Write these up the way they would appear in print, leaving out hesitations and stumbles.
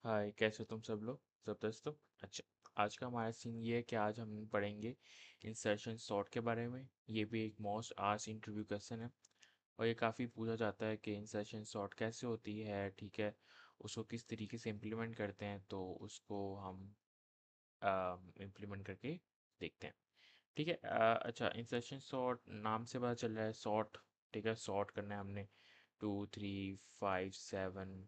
हाय, कैसे हो तुम सब लोग ज़बरदस्त हो। अच्छा, आज का हमारा सीन ये है कि आज हम पढ़ेंगे इंसर्शन सॉर्ट के बारे में। ये भी एक मोस्ट आस्क्ड इंटरव्यू क्वेश्चन है और ये काफ़ी पूछा जाता है कि इंसर्शन सॉर्ट कैसे होती है, ठीक है, उसको किस तरीके से इम्प्लीमेंट करते हैं। तो उसको हम इम्प्लीमेंट करके देखते हैं, ठीक है। अच्छा, इंसर्शन सॉर्ट नाम से पता चल रहा है सॉर्ट, ठीक है। सॉर्ट करना है हमने 2 3 5 7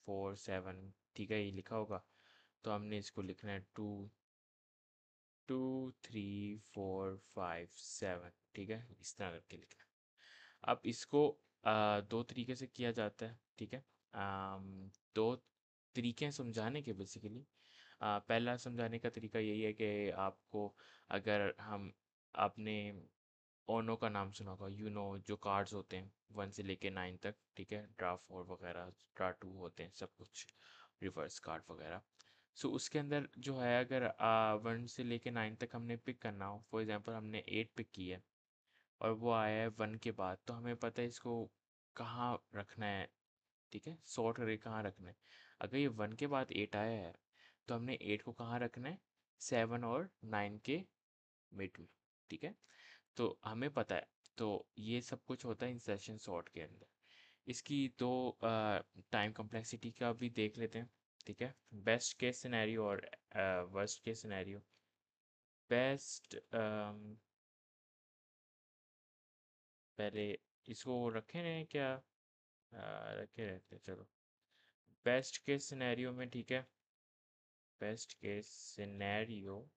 4 7, ठीक है, ये लिखा होगा। तो हमने इसको लिखना है 2 2 3 4 5 7, ठीक है, इस तरह करके लिखना है। अब इसको दो तरीके से किया जाता है, ठीक है। दो तरीके हैं समझाने के बेसिकली। पहला समझाने का तरीका यही है कि आपको, अगर हम आपने ओनो का नाम सुना होगा, जो कार्ड्स होते हैं 1 से लेके 9 तक, ठीक है, ड्रा 4 वगैरह, ड्रा 2 होते हैं सब कुछ, रिवर्स कार्ड वगैरह। सो उसके अंदर जो है, अगर 1 से लेके 9 तक हमने पिक करना हो, फॉर एग्जांपल हमने 8 पिक की है और वो आया है 1 के बाद, तो हमें पता है इसको कहाँ रखना है, ठीक है, सॉर्ट करके कहाँ रखना है। अगर ये 1 के बाद 8 आया है तो हमने 8 को कहाँ रखना है, 7 और 9 के मिड में, ठीक है। तो हमें पता है। तो ये सब कुछ होता है इंसर्शन सॉर्ट के अंदर। इसकी दो टाइम कॉम्प्लेक्सिटी का भी देख लेते हैं, ठीक है। बेस्ट केस सिनेरियो और वर्स्ट केस सिनेरियो। बेस्ट, पहले इसको रखे हैं क्या, रखे रहते हैं, चलो। बेस्ट केस सिनेरियो में, ठीक है, बेस्ट केस सिनेरियो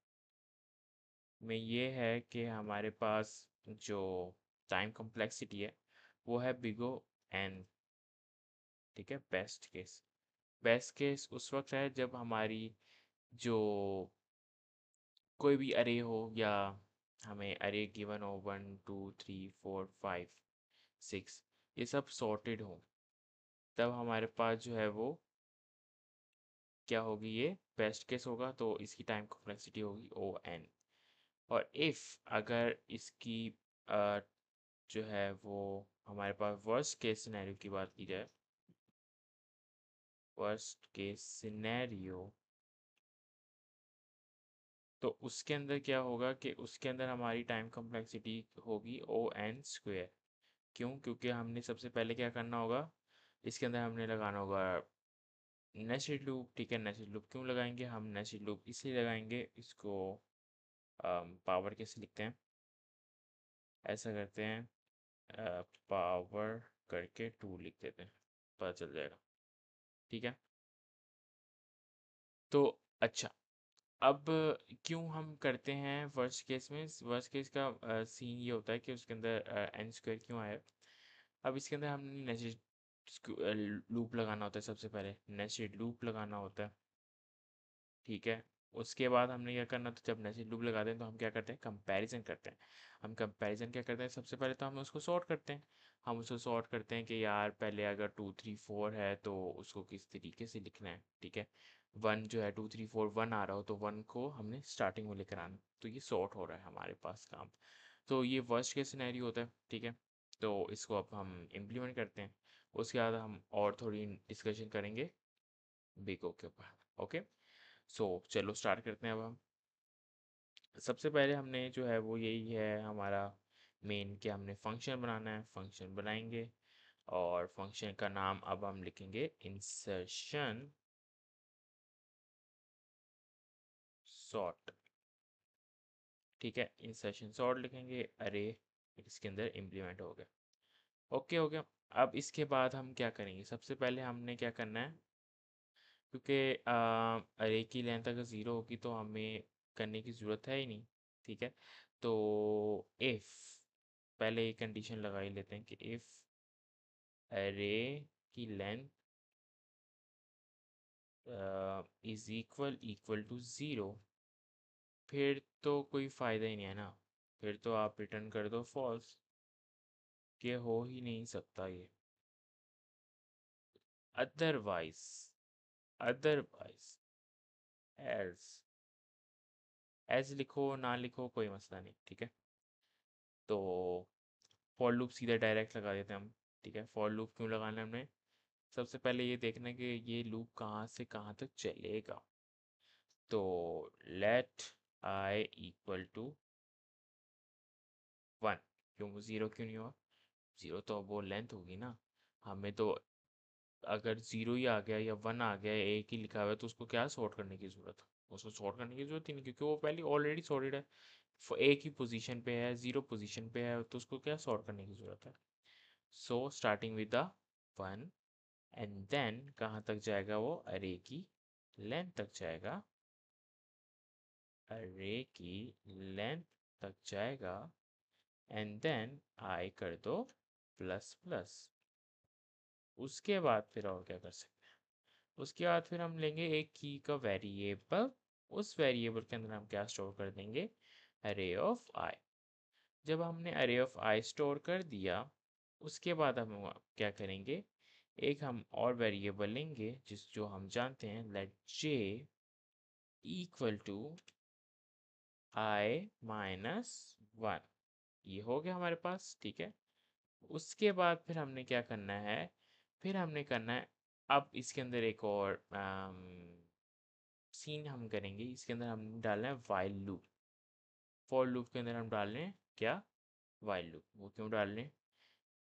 में ये है कि हमारे पास जो टाइम कॉम्प्लेक्सिटी है वो है बिगो एन, ठीक है। बेस्ट केस उस वक्त है जब हमारी जो कोई भी अरे हो, या हमें अरे गिवन हो 1 2 3 4 5 6, ये सब सॉर्टेड हो, तब हमारे पास जो है वो क्या होगी, ये बेस्ट केस होगा। तो इसकी टाइम कॉम्प्लेक्सिटी होगी O n। और इफ़ अगर इसकी अ, जो है वो हमारे पास वर्स्ट केस सिनेरियो की बात की जाए, वर्स्ट केस सिनेरियो, तो उसके अंदर क्या होगा कि उसके अंदर हमारी टाइम कॉम्प्लेक्सिटी होगी O n²। क्यों? क्योंकि हमने सबसे पहले क्या करना होगा, इसके अंदर हमने लगाना होगा नेस्टेड लूप, ठीक है। नेस्टेड लूप क्यों लगाएंगे हम, नेस्टेड लूप इसलिए लगाएंगे, इसको पावर कैसे लिखते हैं, ऐसा करते हैं, पावर करके 2 लिख देते हैं, पता चल जाएगा, ठीक है। तो अच्छा, अब क्यों हम करते हैं वर्स्ट केस में, वर्स्ट केस का सीन ये होता है कि उसके अंदर n² क्यों आया। अब इसके अंदर हमने नेस्टेड लूप लगाना होता है, सबसे पहले नेस्टेड लूप लगाना होता है, ठीक है। उसके बाद हमने क्या करना, तो जब नेस्टेड लूप लगाते हैं तो हम क्या करते हैं, कंपैरिजन करते हैं। हम कंपैरिजन क्या करते हैं, सबसे पहले तो हम उसको सॉर्ट करते हैं। हम उसको सॉर्ट करते हैं कि यार पहले अगर 2 3 4 है तो उसको किस तरीके से लिखना है, ठीक है। 1 जो है, 2 3 4 1 आ रहा हो तो 1 को हमने स्टार्टिंग में लेकर आना, तो ये सॉर्ट हो रहा है हमारे पास काम। तो ये वर्स्ट केस सिनेरियो होता है, ठीक है। तो इसको अब हम इम्प्लीमेंट करते हैं। उसके बाद हम और थोड़ी डिस्कशन करेंगे बिगो के ऊपर, ओके। सो चलो स्टार्ट करते हैं अब हम। सबसे पहले हमने जो है वो यही है हमारा मेन, कि हमने फंक्शन बनाना है, फंक्शन बनाएंगे। और फंक्शन का नाम अब हम लिखेंगे इंसर्शन सॉर्ट, ठीक है। इंसर्शन सॉर्ट लिखेंगे, अरे इसके अंदर इम्प्लीमेंट हो गया, ओके हो गया। अब इसके बाद हम क्या करेंगे, सबसे पहले हमने क्या करना है, क्योंकि अरे की लेंथ अगर ज़ीरो होगी तो हमें करने की ज़रूरत है ही नहीं, ठीक है। तो इफ़, पहले एक कंडीशन लगा ही लेते हैं कि इफ़ अरे की length is equal equal to zero, फिर तो कोई फ़ायदा ही नहीं है ना, फिर तो आप रिटर्न कर दो फॉल्स, कि हो ही नहीं सकता ये। अदरवाइज, अदरवाइज एल्स, एज लिखो ना लिखो कोई मसला नहीं, ठीक है। तो फॉर लूप सीधा डायरेक्ट लगा देते हैं हम, ठीक है। फॉर लूप क्यों लगाना है हमने, सबसे पहले ये देखना कि ये लूप कहाँ से कहाँ तक चलेगा। तो लेट आई इक्वल टू 1। क्यों 0 क्यों नहीं हुआ? 0 तो अब वो लेंथ होगी ना। हमें तो अगर 0 ही आ गया या 1 आ गया, एक ही लिखा हुआ है, तो उसको क्या सॉर्ट करने की ज़रूरत है? उसको सॉर्ट करने की ज़रूरत ही नहीं, क्योंकि वो पहले ऑलरेडी सॉर्टेड है। एक ही पोजीशन पे है, 0 पोजीशन पे है, तो उसको क्या सॉर्ट करने की ज़रूरत है? So starting with the 1 and then कहाँ तक जाएगा वो? अरे की लेंथ तक जाएगा। अरे की लेंथ तक जाएगा एंड देन आई कर दो प्लस प्लस। उसके बाद फिर और क्या कर सकते हैं? उसके बाद फिर हम लेंगे एक की का वेरिएबल। उस वेरिएबल के अंदर हम क्या स्टोर कर देंगे? अरे ऑफ आई। जब हमने अरे ऑफ आई स्टोर कर दिया, उसके बाद हम क्या करेंगे? एक हम और वेरिएबल लेंगे जो हम जानते हैं, let j equal to i minus 1। ये हो गया हमारे पास, ठीक है। उसके बाद फिर हमने क्या करना है? फिर हमने करना है, अब इसके अंदर एक और सीन हम करेंगे। इसके अंदर हम डालना है वाइल लूप। फॉर लूप के अंदर हम डाल रहे हैं क्या? While loop. वो क्यों डाल रहे हैं?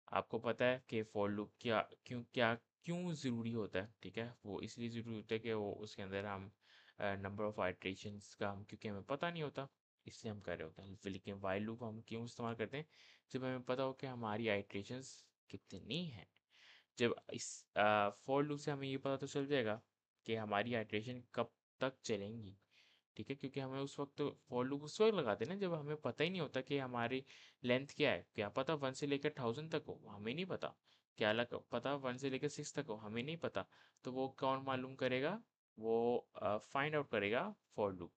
आपको पता है कि फॉर लूप क्यों ज़रूरी होता है, ठीक है। वो इसलिए ज़रूरी होता है कि वो उसके अंदर हम नंबर ऑफ आइट्रेशंस का हम, क्योंकि हमें पता नहीं होता, इसलिए हम कर रहे होते हैं। लेकिन वाइल लूप हम क्यों इस्तेमाल करते हैं? जब हमें पता हो कि हमारी आइट्रेशंस कितनी हैं। जब इस फॉर लूप से हमें ये पता तो चल जाएगा कि हमारी आइट्रेशन कब तक चलेंगी, ठीक है। क्योंकि हमें उस वक्त तो फॉर लूप उस वक्त लगाते हैं ना जब हमें पता ही नहीं होता कि हमारी लेंथ क्या है। क्या पता 1 से लेकर 1000 तक हो, हमें नहीं पता। क्या लग पता 1 से लेकर 6 तक हो, हमें नहीं पता। तो वो कौन मालूम करेगा? वो फाइंड आउट करेगा फॉर लूप।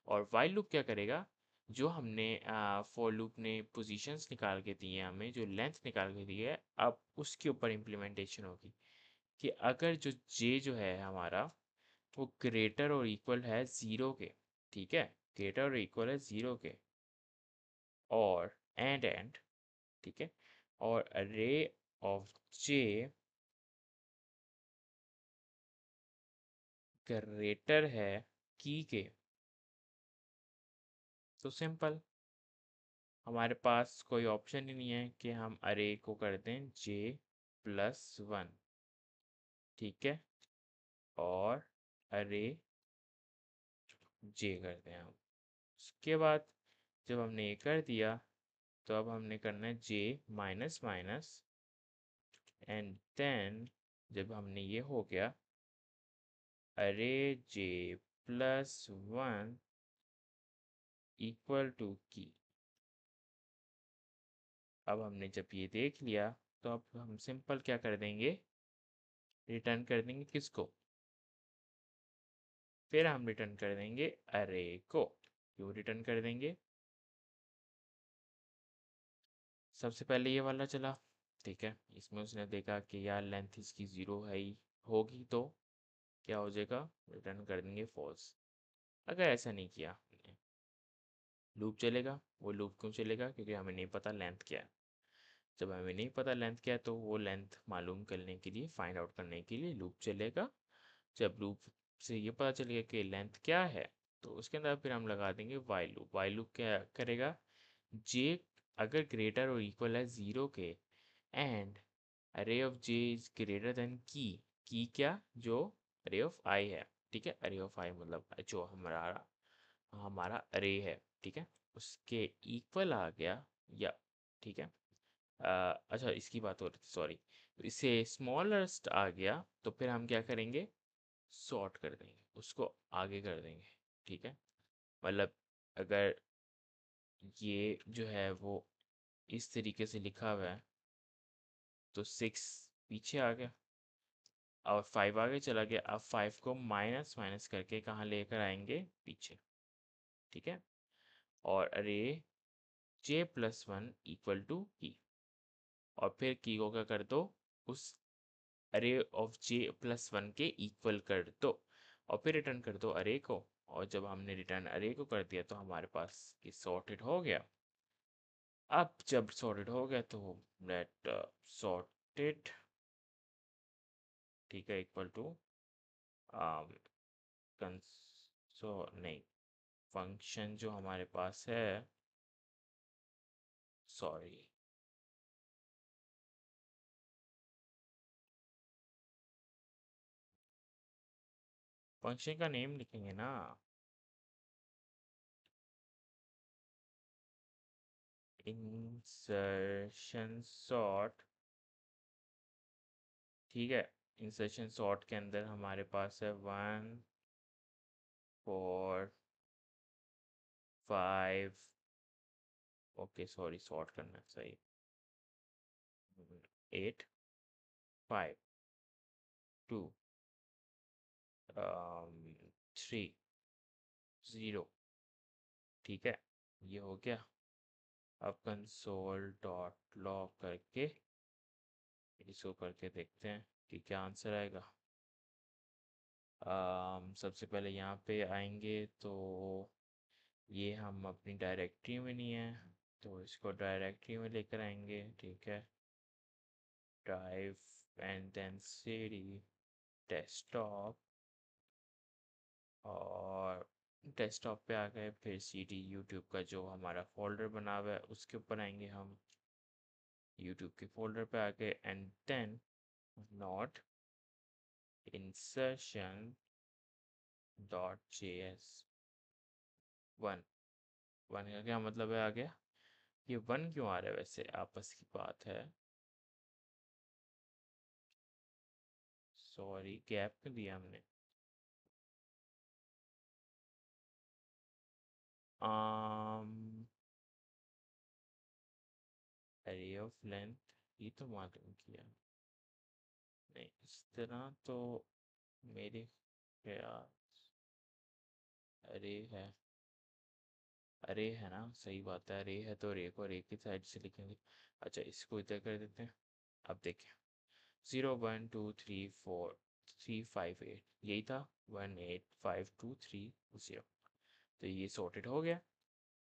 और वाइल लूप क्या करेगा? जो हमने फॉर लूप ने पोजीशंस निकाल के दी है, हमें जो लेंथ निकाल के दी है, अब उसके ऊपर इम्प्लीमेंटेशन होगी कि अगर जो जे जो है हमारा, वो ग्रेटर और इक्वल है 0 के, ठीक है। ग्रेटर और इक्वल है 0 के, और एंड, ठीक है। और अरे ऑफ जे ग्रेटर है की के, तो सिंपल, हमारे पास कोई ऑप्शन ही नहीं है कि हम अरे को कर दें जे प्लस 1, ठीक है। और अरे जे कर दें हम। उसके बाद जब हमने ये कर दिया, तो अब हमने करना है जे माइनस माइनस, एंड देन जब हमने ये हो गया, अरे जे प्लस 1 इक्वल टू की। अब हमने जब ये देख लिया, तो अब हम सिंपल क्या कर देंगे? रिटर्न कर देंगे किसको? फिर हम रिटर्न कर देंगे अरे को। क्यों रिटर्न कर देंगे? सबसे पहले ये वाला चला, ठीक है। इसमें उसने देखा कि यार लेंथ इसकी 0 है ही, होगी, तो क्या हो जाएगा? रिटर्न कर देंगे फॉल्स। अगर ऐसा नहीं किया हमने, लूप चलेगा। वो लूप क्यों चलेगा? क्योंकि हमें नहीं पता लेंथ क्या है। जब हमें नहीं पता लेंथ क्या है, तो वो लेंथ मालूम करने के लिए, फाइंड आउट करने के लिए लूप चलेगा। जब लूप से ये पता चलेगा कि लेंथ क्या है, तो उसके अंदर फिर हम लगा देंगे वाइल लूप। वाइल लूप क्या करेगा? जे अगर ग्रेटर और इक्वल है 0 के, एंड अरे of J is greater than की क्या? जो अरे ऑफ आई है, ठीक है। अरे ऑफ आई मतलब जो हमारा हमारा अरे है, ठीक है, उसके इक्वल आ गया, या ठीक है। अच्छा, इसकी बात हो रही थी, सॉरी। तो इससे स्मॉलेस्ट आ गया, तो फिर हम क्या करेंगे? सॉर्ट कर देंगे, उसको आगे कर देंगे, ठीक है। मतलब अगर ये जो है वो इस तरीके से लिखा हुआ है, तो 6 पीछे आ गया और 5 आगे चला गया। अब 5 को माइनस माइनस करके कहाँ लेकर आएंगे? पीछे, ठीक है। और अरे जे प्लस 1 इक्वल टू की, और फिर की को क्या कर दो? उस अरे ऑफ जे प्लस 1 के इक्वल कर दो, और फिर रिटर्न कर दो अरे को। और जब हमने रिटर्न अरे को कर दिया, तो हमारे पास ये सॉर्टेड हो गया। अब जब सॉर्टेड हो गया, तो लेट सॉर्टेड ठीक है, इक्वल टू कंसो नहीं, फंक्शन जो हमारे पास है, सॉरी, फंक्शन का नेम लिखेंगे ना, इंसर्शन सॉर्ट, ठीक है। इंसर्शन सॉर्ट के अंदर हमारे पास है 1 4 5, ओके सॉरी, सॉर्ट करना सही, 8 5 2 3 0, ठीक है, ये हो गया। अब कंसोल डॉट लॉग करके इसको करके देखते हैं कि क्या आंसर आएगा। सबसे पहले यहाँ पे आएंगे तो ये हम अपनी डायरेक्टरी में नहीं है, तो इसको डायरेक्टरी में लेकर आएंगे, ठीक है। Drive and then cd desktop, और डेस्कटॉप पे आ गए, फिर सीडी यूट्यूब का जो हमारा फोल्डर बना हुआ है उसके ऊपर आएंगे हम, यूट्यूब के फोल्डर पे आ गए, and then node insertion dot JS 1, 1 का क्या मतलब है आ गया, ये 1 क्यों आ रहा है वैसे, आपस की बात है, सॉरी गैप क्यों दिया हमने। आम एरे ऑफ लेंथ, ये तो मालूम किया, नहीं इस तरह तो मेरे ख्याल, अरे है, अरे है ना, सही बात है, अरे है तो अरे को अरे की साइड से लिखेंगे। अच्छा इसको इधर कर देते हैं। अब देखिए 0 1 2 3 4 3 5 8, यही था, 1 8 5 2 3 0, तो ये सॉर्टेड हो गया।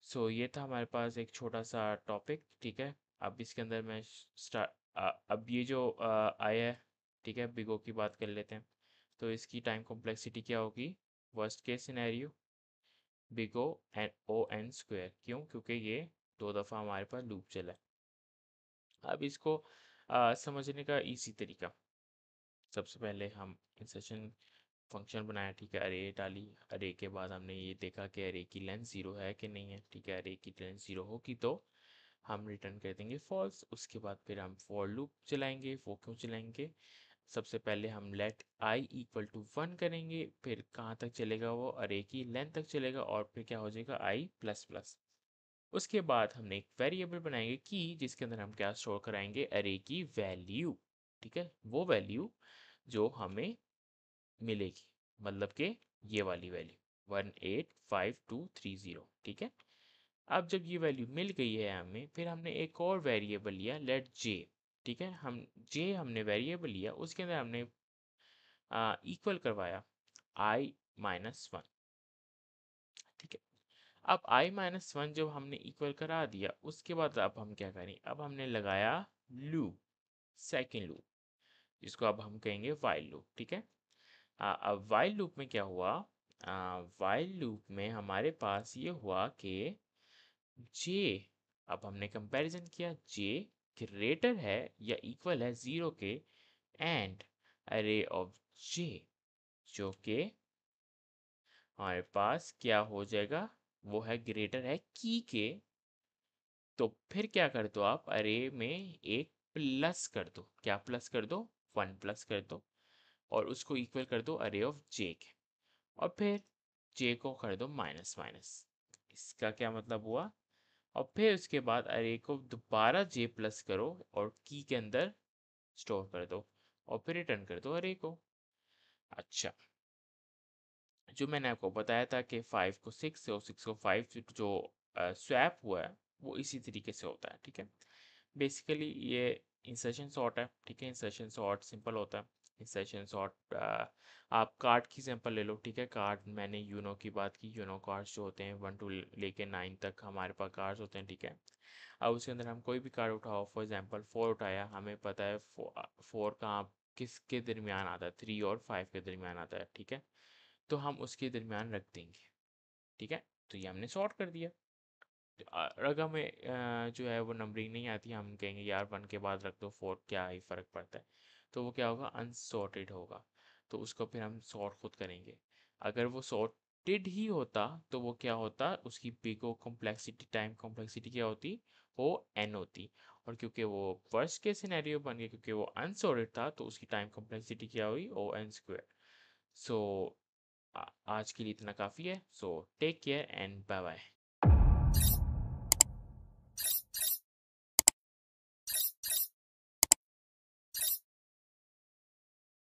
सो ये था हमारे पास एक छोटा सा टॉपिक, ठीक है। अब इसके अंदर मैं अब ये जो आया है, ठीक है, बिगो की बात कर लेते हैं। तो इसकी टाइम कॉम्प्लेक्सिटी क्या होगी, वर्स्ट केस सिनेरियो बिगो एन ओ एन स्क्वायर, क्यों, क्योंकि ये 2 दफ़ा हमारे पास लूप चला है। अब इसको समझने का इजी तरीका, सबसे पहले हम इंसर्शन फंक्शन बनाया, ठीक है, अरे डाली, अरे के बाद हमने ये देखा कि अरे की लेंथ 0 है कि नहीं है, ठीक है, अरे की लेंथ 0 होगी तो हम रिटर्न कर देंगे फॉल्स। उसके बाद फिर हम फॉर लूप चलाएंगे। वो क्यों चलाएंगे, सबसे पहले हम लेट आई इक्वल टू 1 करेंगे, फिर कहाँ तक चलेगा, वो अरे की लेंथ तक चलेगा, और फिर क्या हो जाएगा आई प्लस प्लस। उसके बाद हमने एक वेरिएबल बनाएंगे की, जिसके अंदर हम क्या स्टोर कराएंगे, अरे की वैल्यू, ठीक है, वो वैल्यू जो हमें मिलेगी, मतलब कि ये वाली वैल्यू 1 8 5 2 3 0, ठीक है। अब जब ये वैल्यू मिल गई है हमें, फिर हमने एक और वेरिएबल लिया लेट जे, ठीक है, हम जे हमने वेरिएबल लिया, उसके अंदर हमने इक्वल करवाया i-1, ठीक है। अब i-1 जब हमने इक्वल करा दिया, उसके बाद अब हम क्या करें, अब हमने लगाया लूप, सेकेंड लूप, जिसको अब हम कहेंगे वाइल लूप, ठीक है। अब वाइल लूप में क्या हुआ, वाइल लूप में हमारे पास ये हुआ कि जे, अब हमने कंपैरिजन किया, जे ग्रेटर है या इक्वल है 0 के, एंड अरे ऑफ जे, जो कि हमारे पास क्या हो जाएगा, वो है ग्रेटर है की के, तो फिर क्या कर दो आप, अरे में एक प्लस कर दो, क्या प्लस कर दो, 1 प्लस कर दो, और उसको इक्वल कर दो अरे ऑफ जे के, और फिर जे को कर दो माइनस माइनस। इसका क्या मतलब हुआ, और फिर उसके बाद अरे को दोबारा जे प्लस करो और की के अंदर स्टोर कर दो, और फिर रिटर्न कर दो अरे को। अच्छा, जो मैंने आपको बताया था कि 5 को 6 से और 6 को 5 से जो स्वैप हुआ है, वो इसी तरीके से होता है, ठीक है। बेसिकली ये इंसर्शन सॉर्ट है, ठीक है, इंसर्शन सॉर्ट सिंपल होता है। इंसर्शन सॉर्ट आप कार्ड की सैंपल ले लो, ठीक है, कार्ड मैंने यूनो की बात की, यूनो कार्ड्स जो होते हैं 1 to लेके 9 तक हमारे पास कार्ड्स होते हैं, ठीक है। अब उसके अंदर हम कोई भी कार्ड उठाओ, फॉर एग्जांपल 4 उठाया, हमें पता है 4 कहाँ किसके दरमियान आता है, 3 और 5 के दरमियान आता है, ठीक है। तो हम उसके दरमियान रख देंगे, ठीक है। तो ये हमने सॉर्ट कर दिया। अगर हमें जो है वो नंबरिंग नहीं आती, हम कहेंगे यार 1 के बाद रख दो 4, क्या ही फ़र्क पड़ता है। तो वो क्या होगा, अनसॉर्टेड होगा। तो उसको फिर हम सॉर्ट खुद करेंगे। अगर वो सॉर्टेड ही होता तो वो क्या होता, उसकी बिगो कॉम्प्लेक्सिटी, टाइम कॉम्प्लेक्सिटी क्या होती, वो n होती। और क्योंकि वो वर्स्ट केस सिनेरियो बन गया, क्योंकि वो अनसॉर्टेड था, तो उसकी टाइम कॉम्प्लेक्सिटी क्या हुई, ओ एन स्क्वायर। सो आज के लिए इतना काफ़ी है। So take care and bye bye.